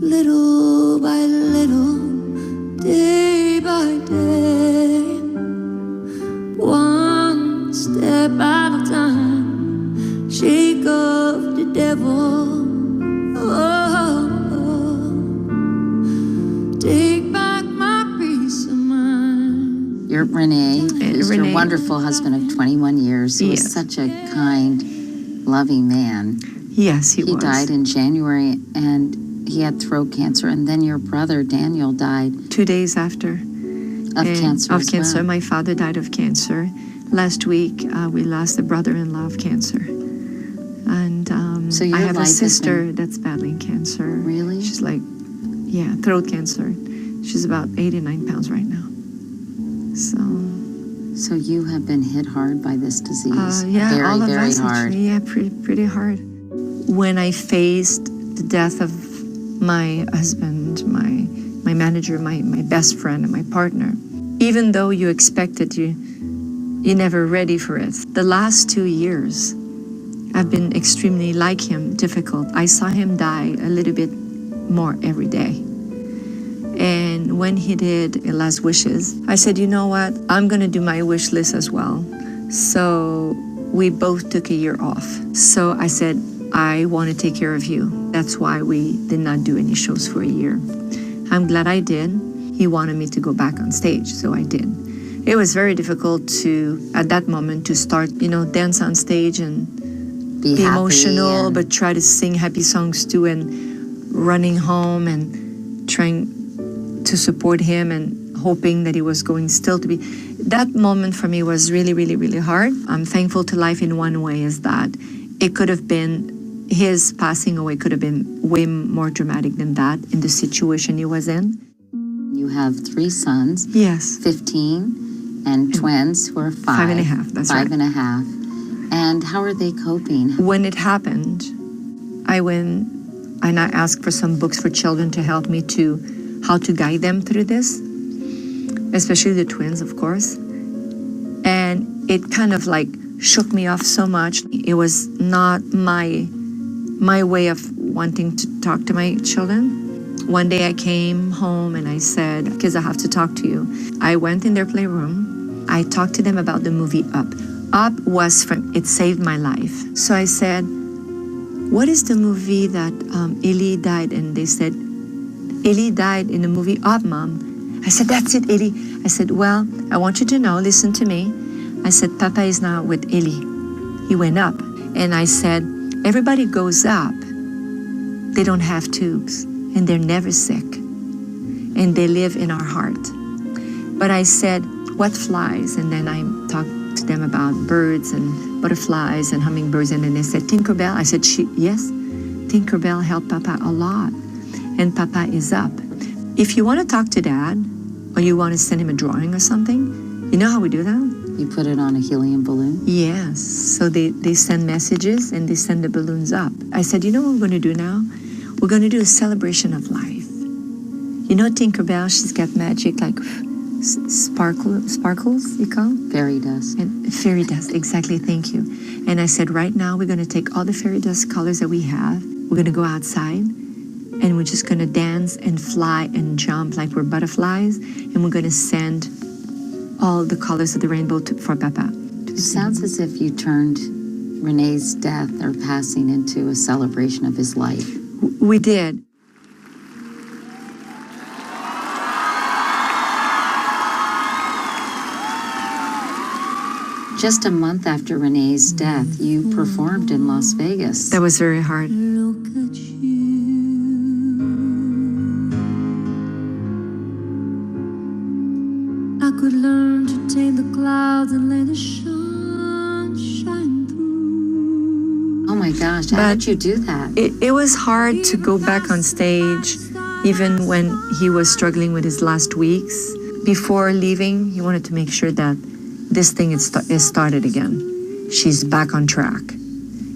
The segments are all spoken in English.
little by little, day by day, one step at a time, shake off the devil. Oh, take back my peace of mind. You're René, who's your wonderful husband of 21 years. He was such a kind, loving man. Yes, he was. He died in January, and he had throat cancer, and then your brother, Daniel, died 2 days after. Of cancer Of as cancer. well. My father died of cancer. Last week, we lost a brother-in-law of cancer. And So your I have a life has sister that's battling cancer. Really? She's like, throat cancer. She's about 89 pounds right now. So you have been hit hard by this disease. Very, all of very us, hard. Actually, yeah, pretty hard. When I faced the death of my husband, my manager, my best friend, and my partner, even though you expect it, you're never ready for it. The last 2 years, I've been extremely like him, difficult. I saw him die a little bit more every day. And when he did his last wishes, I said, you know what? I'm going to do my wish list as well. So we both took a year off. So I said, I want to take care of you. That's why we did not do any shows for a year. I'm glad I did. He wanted me to go back on stage, so I did. It was very difficult at that moment, to start, dance on stage and be emotional, but try to sing happy songs too, and running home and trying to support him and hoping that he was going still to be. That moment for me was really, really, really hard. I'm thankful to life in one way, is that it could have been, his passing away could have been way more dramatic than that in the situation he was in. You have 3 sons. Yes. 15 and twins who are 5. 5 and a half, that's right. 5 and a half. And how are they coping? When it happened, I went and I asked for some books for children to help me to how to guide them through this, especially the twins, of course. And it kind of like shook me off so much. It was not my way of wanting to talk to my children. One day I came home and I said, kids, I have to talk to you. I went in their playroom. I talked to them about the movie Up. Up was it saved my life. So I said, what is the movie that Ellie died? And they said, Ellie died in the movie Up, Mom. I said, that's it, Ellie. I said, well, I want you to know, listen to me. I said, Papa is now with Ellie. He went up. And I said, everybody goes up. They don't have tubes. And they're never sick. And they live in our heart. But I said, what flies? And then I talked to them about birds and butterflies and hummingbirds. And then they said, Tinkerbell. I said, yes, Tinkerbell helped Papa a lot. And Papa is up. If you want to talk to Dad, or you want to send him a drawing or something, you know how we do that? You put it on a helium balloon? Yes. So they send messages and they send the balloons up. I said, you know what we're going to do now? We're going to do a celebration of life. You know Tinkerbell, she's got magic like sparkles, you call? Fairy dust. And fairy dust, exactly, thank you. And I said, right now we're going to take all the fairy dust colors that we have. We're going to go outside. And we're just going to dance and fly and jump like we're butterflies. And we're going to send all the colors of the rainbow for Papa. It sounds as if you turned René's death or passing into a celebration of his life. We did. Just a month after René's death, you performed in Las Vegas. That was very hard. Look at you. I could learn to tame the clouds and let the sun shine through. Oh my gosh, how did you do that? It was hard to go back on stage, even when he was struggling with his last weeks. Before leaving, he wanted to make sure that this thing is started again. She's back on track.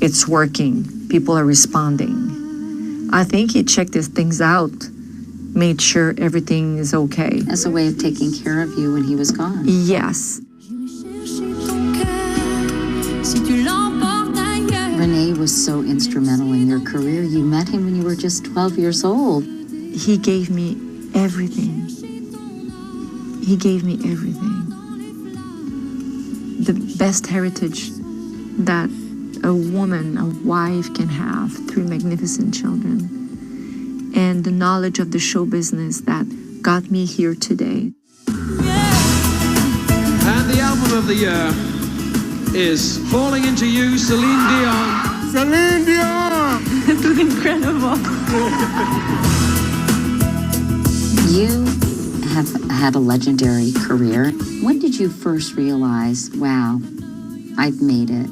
It's working. People are responding. I think he checked his things out, made sure everything is okay. As a way of taking care of you when he was gone. Yes. René was so instrumental in your career. You met him when you were just 12 years old. he gave me everything. He gave me everything. The best heritage that a woman, a wife can have, three magnificent children, and the knowledge of the show business that got me here today. And the album of the year is Falling Into You, Céline Dion. Céline Dion! This is incredible. You have had a legendary career. When did you first realize, wow, I've made it.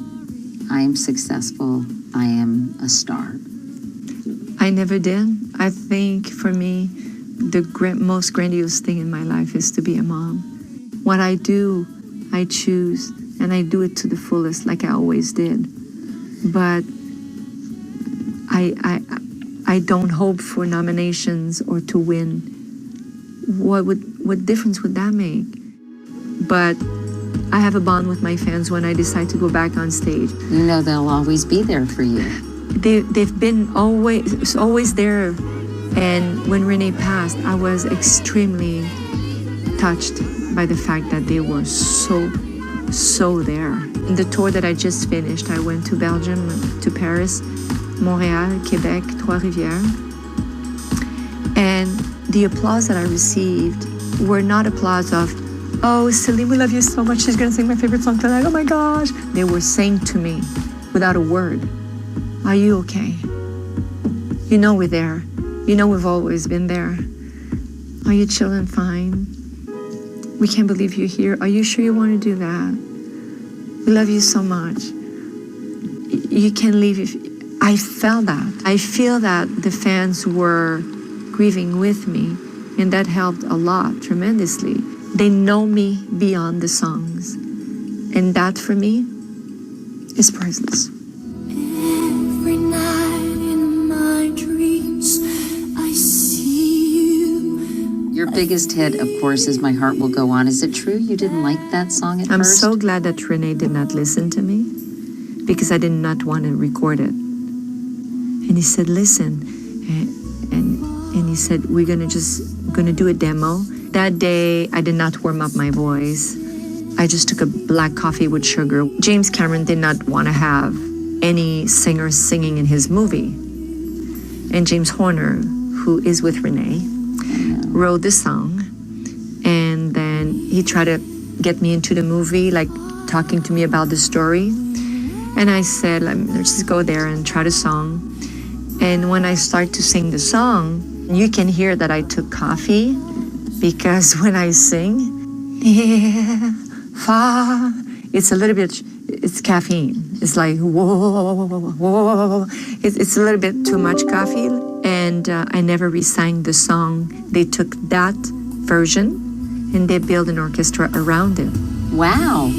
I am successful. I am a star. I never did. I think for me, the most grandiose thing in my life is to be a mom. What I do, I choose, and I do it to the fullest, like I always did. But I don't hope for nominations or to win. What difference would that make? But I have a bond with my fans when I decide to go back on stage. You know they'll always be there for you. They've been always there. And when René passed, I was extremely touched by the fact that they were so there. In the tour that I just finished, I went to Belgium, to Paris, Montréal, Quebec, Trois-Rivières. And the applause that I received were not applause of, oh, Céline, we love you so much. She's going to sing my favorite song tonight. Oh, my gosh. They were saying to me, without a word, are you okay? You know we're there. You know we've always been there. Are your children fine? We can't believe you're here. Are you sure you want to do that? We love you so much. You can't leave. I felt that. I feel that the fans were grieving with me, and that helped a lot, tremendously. They know me beyond the songs, and that for me is priceless. Every night in my dreams, I see you. Your biggest hit, of course, is My Heart Will Go On. Is it true you didn't like that song at I'm first? so glad that René did not listen to me, because I did not want to record it. And he said, listen, and he said, we're gonna do a demo. That day, I did not warm up my voice. I just took a black coffee with sugar. James Cameron did not want to have any singers singing in his movie. And James Horner, who is with René, wrote the song. And then he tried to get me into the movie, like talking to me about the story. And I said, let's just go there and try the song. And when I start to sing the song, you can hear that I took coffee, because when I sing, it's a little bit, it's caffeine. It's like, whoa. It's a little bit too much coffee. And I never re-sang the song. They took that version and they built an orchestra around it. Wow.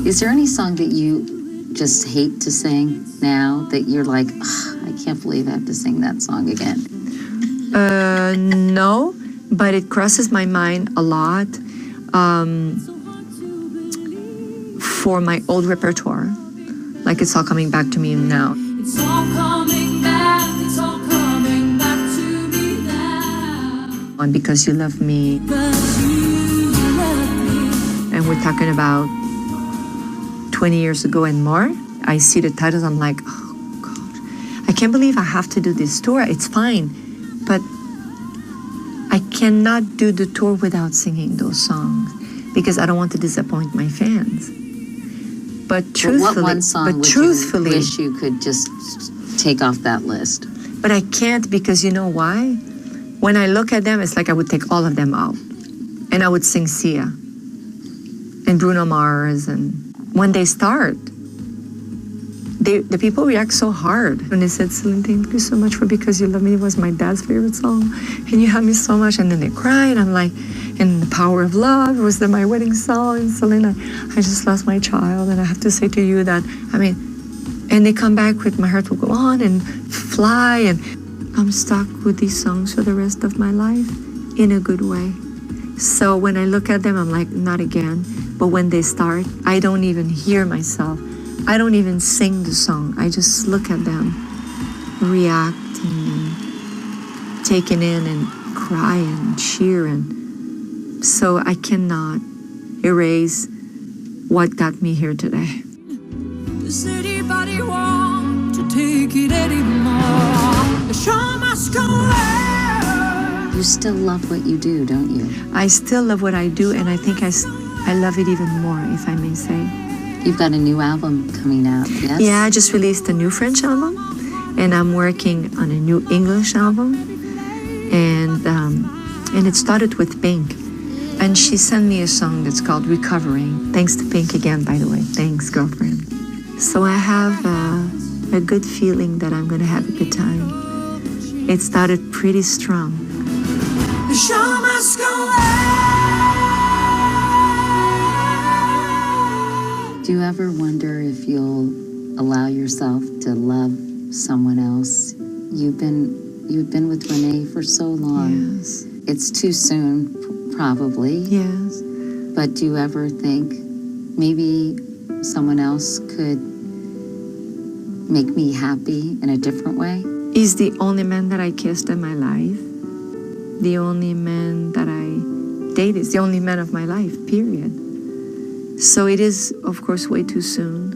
Is there any song that you just hate to sing now that you're like, I can't believe I have to sing that song again? No, but it crosses my mind a lot for my old repertoire. Like it's all coming back to me now. It's all coming back to me now. And Because You Love Me. Because you love me. And we're talking about 20 years ago and more. I see the titles, I'm like, oh God, I can't believe I have to do this tour. It's fine, but I cannot do the tour without singing those songs because I don't want to disappoint my fans. But truthfully, what one song would you wish you could just take off that list? But I can't, because you know why? When I look at them, it's like I would take all of them out. And I would sing Sia and Bruno Mars. And when they start, the people react so hard. When they said, Céline, thank you so much for Because You Love Me. It was my dad's favorite song. And you had me so much. And then they cry, and I'm like, and The Power of Love was my wedding song. And Céline, I just lost my child. And I have to say to you that, and they come back with My Heart Will Go On and Fly. And I'm stuck with these songs for the rest of my life in a good way. So when I look at them, I'm like, not again. But when they start, I don't even hear myself. I don't even sing the song. I just look at them, reacting and taking in and cry and cheer. And so I cannot erase what got me here today. Does anybody want to take it anymore? The show must go on. You still love what you do, don't you? I still love what I do, and I think I love it even more, if I may say. You've got a new album coming out, yes? Yeah, I just released a new French album, and I'm working on a new English album, and it started with Pink, and she sent me a song that's called Recovering. Thanks to Pink again, by the way. Thanks, girlfriend. So I have a good feeling that I'm gonna have a good time. It started pretty strong. The show must go on. Do you ever wonder if you'll allow yourself to love someone else? You've been with René for so long. Yes. It's too soon, probably. Yes. But do you ever think maybe someone else could make me happy in a different way? He's the only man that I kissed in my life. The only man that I dated. Is the only man of my life, period. So it is, of course, way too soon.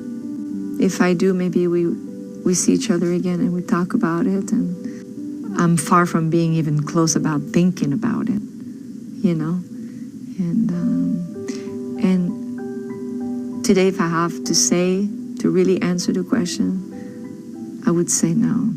If I do, maybe we see each other again and we talk about it. And I'm far from being even close about thinking about it, you know? And today, if I have to say, to really answer the question, I would say no.